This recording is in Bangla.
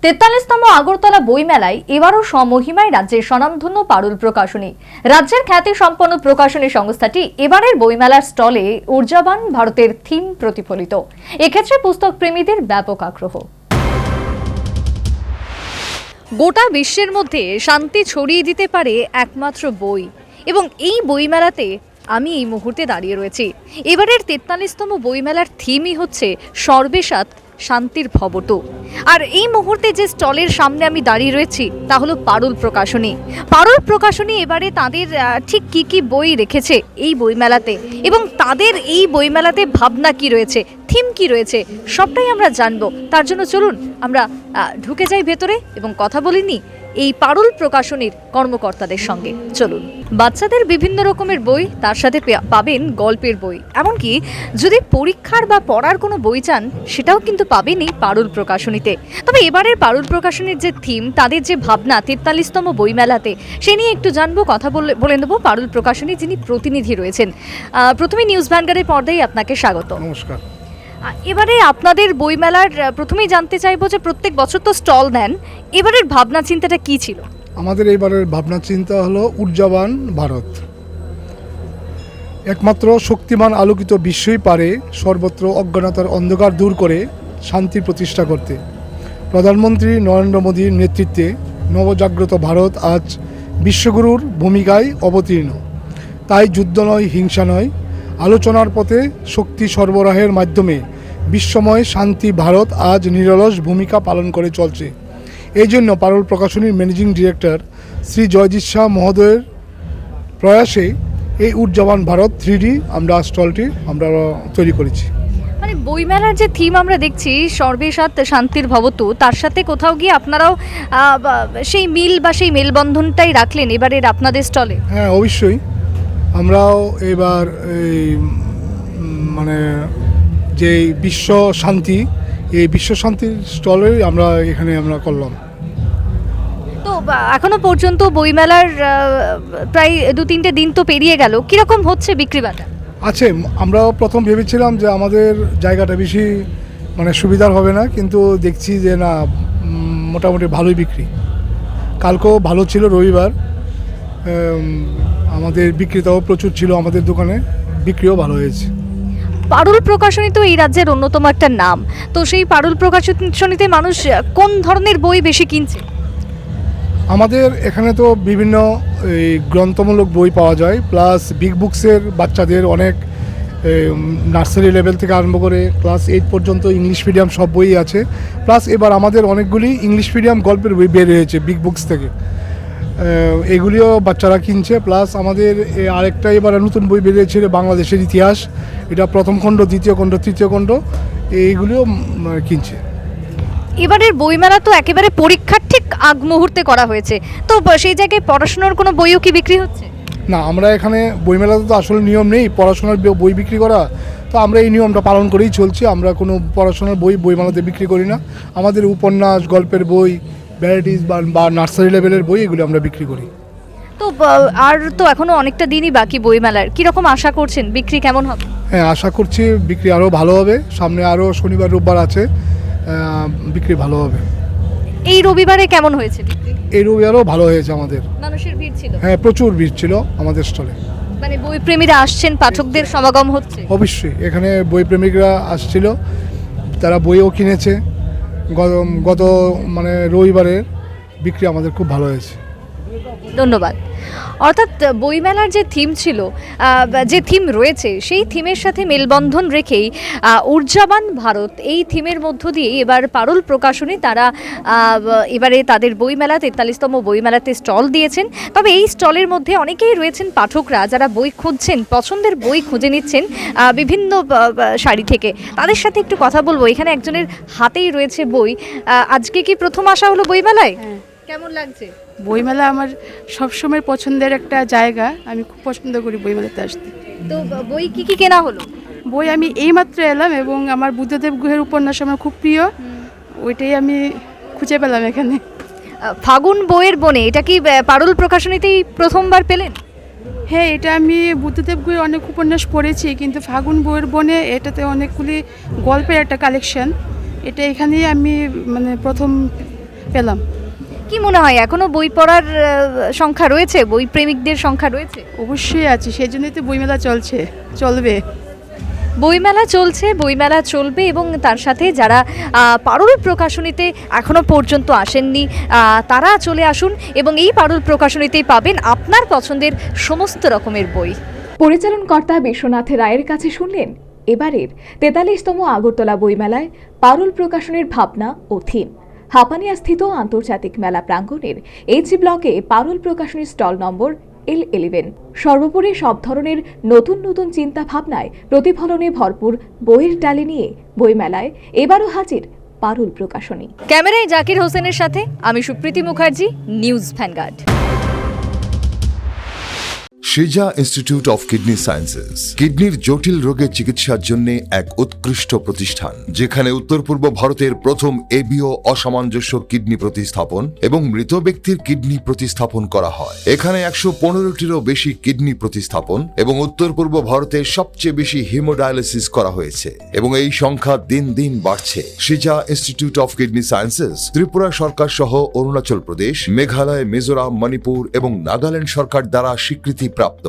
43তম আগরতলা বইমেলায় এবারও সমহিমায় রাজ্যের স্বনামধন্য পারুল প্রকাশনী। রাজ্যের খ্যাতি সম্পন্ন প্রকাশনী সংস্থাটি এবারের বইমেলার স্টলে ঊর্জাবান ভারতের থিম প্রতিফলিত। এক্ষেত্রে পুস্তক প্রেমীদের ব্যাপক আগ্রহ। গোটা বিশ্বের মধ্যে শান্তি ছড়িয়ে দিতে পারে একমাত্র বই, এবং এই বইমেলাতে আমি এই মুহূর্তে দাঁড়িয়ে রয়েছি। এবারের 43তম বইমেলার থিমই হচ্ছে সর্বেসাত শান্তির ভবত। আর এই মুহূর্তে যে স্টলের সামনে আমি দাঁড়িয়ে রয়েছি তা হলো পারুল প্রকাশনী। পারুল প্রকাশনী এবারে তাদের ঠিক কি কি বই রেখেছে এই বইমেলাতে, এবং তাদের এই বইমেলাতে ভাবনা কি রয়েছে, থিম কি রয়েছে, সবটাই আমরা জানবো। তার জন্য চলুন আমরা ঢুকে যাই ভেতরে এবং কথা বলিনি এই পারুল প্রকাশনীর কর্মকর্তাদের সঙ্গে। চলুন। বাচ্চাদের বিভিন্ন রকমের বই, তার সাথে পাবেন গল্পের বই, এমনকি যদি পরীক্ষার বা পড়ার কোনো বই চান সেটাও কিন্তু পাবেন এই পারুল প্রকাশনীতে। তবে এবারের পারুল প্রকাশনীর যে থিম, তাদের যে ভাবনা 43তম বইমেলাতে, সে নিয়ে একটু জানবো, কথা বলে নেবো পারুল প্রকাশনী যিনি প্রতিনিধি রয়েছেন। প্রথমে নিউজ ভ্যানগার্ডের পর্দায় আপনাকে স্বাগত। নমস্কার। এবারে আপনাদের বইমেলার প্রথমেই জানতে চাইবো যে প্রত্যেক বছর তো স্টল দেন, এবারের ভাবনা চিন্তাটা কি ছিল? আমাদের এইবারের ভাবনা চিন্তা হলো ঊর্জাবান ভারত। একমাত্র শক্তিমান আলোকিত বিশ্বই পারে সর্বত্র অজ্ঞানতার অন্ধকার দূর করে শান্তি প্রতিষ্ঠা করতে। প্রধানমন্ত্রী নরেন্দ্র মোদীর নেতৃত্বে নবজাগ্রত ভারত আজ বিশ্বগুরুর ভূমিকায় অবতীর্ণ। তাই যুদ্ধ নয়, হিংসা নয়, আলোচনার পথে শক্তি সরবরাহের মাধ্যমে বিশ্বময় শান্তি ভারত আজ নিরলস ভূমিকা পালন করে চলছে। এই জন্য পারুল প্রকাশনীর ম্যানেজিং ডিরেক্টর শ্রী জয়জিৎ শাহ মহোদয়ের প্রয়াসে এই ঊর্জাবান ভারত 3D আমরা স্টলটি আমরা তৈরি করেছি। মানে বইমেলার যে থিম আমরা দেখছি সর্বেসাত শান্তির ভবত, তার সাথে কোথাও গিয়ে আপনারাও সেই মিল বা সেই মেলবন্ধনটাই রাখলেন এবারের আপনাদের স্টলে? হ্যাঁ, অবশ্যই। আমরাও এবার এই মানে যে বিশ্ব শান্তি, এই বিশ্ব শান্তির স্টলে এখানে আমরা করলাম। তো এখনো পর্যন্ত বইমেলার প্রায় 2-3টে দিন তো পেরিয়ে গেল, কিরকম হচ্ছে বিক্রি বাটা? আছে, আমরা প্রথম ভেবেছিলাম যে আমাদের জায়গাটা বেশি সুবিধার হবে না, কিন্তু দেখছি যে না, মোটামুটি ভালোই বিক্রি। কালকেও ভালো ছিল, রবিবার আমাদের বিক্রেতাও প্রচুর ছিল, আমাদের দোকানে বিক্রিও ভালো হয়েছে। পারুল প্রকাশনী তো এই রাজ্যের অন্যতম একটা নাম, তো সেই পারুল প্রকাশনীতে মানুষ কোন ধরনের বই বেশি কিনছে? আমাদের এখানে তো বিভিন্ন গ্রন্থমূলক বই পাওয়া যায়, প্লাস বিগ বুকসের বাচ্চাদের অনেক নার্সারি লেভেল থেকে আরম্ভ করে ক্লাস 8 পর্যন্ত ইংলিশ মিডিয়াম সব বই আছে। প্লাস এবার আমাদের অনেকগুলি ইংলিশ মিডিয়াম গল্পের বই বের হয়েছে বিগ বুকস থেকে, এগুলিও বাচ্চারা কিনছে। প্লাস আমাদের আরেকটা এবার নতুন বই বেরিয়েছে বাংলাদেশের ইতিহাস, এটা প্রথম খণ্ড, দ্বিতীয় খণ্ড, তৃতীয় খণ্ড, এইগুলিও কিনছে। এবারের বইমেলা তো একেবারে পরীক্ষার ঠিক আগ মুহূর্তে করা হয়েছে, তো সেই জায়গায় পড়াশোনার কোনো বইও কি বিক্রি হচ্ছে? না, আমরা এখানে বইমেলাতে তো আসলে নিয়ম নেই পড়াশোনার বই বিক্রি করা, তো আমরা এই নিয়মটা পালন করেই চলছি। আমরা কোনো পড়াশোনার বইমেলাতে বিক্রি করি না। আমাদের উপন্যাস, গল্পের বই, ভ্যারাইটিস বা নার্সারি লেভেলের বই, এগুলো আমরা বিক্রি করি। তো আর তো এখনো অনেকটা দিনই বাকি বইমেলার, কীরকম আশা করছেন বিক্রি কেমন হবে? হ্যাঁ, আশা করছি বিক্রি আরও ভালো হবে। সামনে আরও শনিবার রোববার আছে, বিক্রি ভালো হবে। এই রবিবারে কেমন হয়েছে বিক্রি? এই রবিবারও ভালো হয়েছে আমাদের। মানুষের ভিড় ছিল? হ্যাঁ, প্রচুর ভিড় ছিল আমাদের স্টলে। মানে বই প্রেমীরা আসছেন, পাঠকদের সমাগম হচ্ছে? অবশ্যই, এখানে বই প্রেমিকরা আসছিল, তারা বইও কিনেছে। গত রবিবারের বিক্রি আমাদের খুব ভালো হয়েছে। ধন্যবাদ। অর্থাৎ বইমেলার যে থিম ছিল, যে থিম রয়েছে, সেই থিমের সাথে মেলবন্ধন রেখেই ঊর্জাবান ভারত এই থিমের মধ্য দিয়ে এবার পারুল প্রকাশনী তারা এবারে তাদের বইমেলা 43তম বইমেলাতে স্টল দিয়েছেন। তবে এই স্টলের মধ্যে অনেকেই রয়েছেন পাঠকরা যারা বই খুঁজছেন, পছন্দের বই খুঁজে নিচ্ছেন বিভিন্ন শাড়ি থেকে। তাদের সাথে একটু কথা বলবো। এখানে একজনের হাতেই রয়েছে বই। আজকে কি প্রথম আসা হলো বইমেলায়? কেমন লাগছে? বইমেলা আমার সবসময় পছন্দের একটা জায়গা, আমি খুব পছন্দ করি বইমেলাতে আসতে। তো বই কি কি কেনা হলো? বই আমি এইমাত্র এলাম, এবং আমার বুদ্ধদেব গুহের উপন্যাস আমার খুব প্রিয়, ওইটাই আমি খুঁজে পেলাম এখানে। ফাগুন বইয়ের বনে, এটা কি পারুল প্রকাশনীতেই প্রথমবার পেলেন? হ্যাঁ, এটা আমি বুদ্ধদেব গুহের অনেক উপন্যাস পড়েছি, কিন্তু ফাগুন বইয়ের বনে এটাতে অনেকগুলি গল্পের একটা কালেকশন, এটা এখানেই আমি প্রথম পেলাম। কি মনে হয় এখনো বই পড়ার সংখ্যা রয়েছে, বই প্রেমিকদের সংখ্যা রয়েছে? অবশ্যই আছে, সেই জন্যই তো বইমেলা চলবে। বইমেলা চলছে, বইমেলা চলবে এবং তার সাথে যারা পারুল প্রকাশনীতে এখনো পর্যন্ত আসেননি তারা চলে আসুন এবং এই পারুল প্রকাশনীতেই পাবেন আপনার পছন্দের সমস্ত রকমের বই। পরিচালনকর্তা বিশ্বনাথ রায়ের কাছে শুনলেন এবারের ৪৩তম আগরতলা বইমেলায় পারুল প্রকাশনের ভাবনা ও থিম। হাপানিয়া স্থিত আন্তর্জাতিক মেলা প্রাঙ্গণের এইচ ব্লকে পারুল প্রকাশনীর স্টল নম্বর L11। সর্বোপরি সব ধরনের নতুন নতুন চিন্তা ভাবনায় প্রতিফলনে ভরপুর বইয়ের ডালি নিয়ে বইমেলায় এবারও হাজির পারুল প্রকাশনী। ক্যামেরায় জাকির হোসেনের সাথে আমি সুপ্রীতি মুখার্জি, নিউজ ভ্যানগার্ড। সিজা ইনস্টিটিউট অফ কিডনি সায়েন্সেস কিডনির জটিল রোগের চিকিৎসার জন্য এক উৎকৃষ্ট প্রতিষ্ঠান, যেখানে উত্তর পূর্ব ভারতের প্রথম এবিও অসামঞ্জস্য কিডনি প্রতিস্থাপন এবং মৃত ব্যক্তির কিডনি প্রতিস্থাপন করা হয়। এখানে ১১৫টিরও বেশি কিডনি প্রতিস্থাপন এবং উত্তর পূর্ব ভারতের সবচেয়ে বেশি হিমোডায়ালিসিস করা হয়েছে এবং এই সংখ্যা দিন দিন বাড়ছে। সিজা institute of kidney sciences Tripura সরকার সহ অরুণাচল প্রদেশ, মেঘালয়, মিজোরাম, মণিপুর এবং নাগাল্যান্ড সরকার দ্বারা স্বীকৃতি প্রাপ্ত।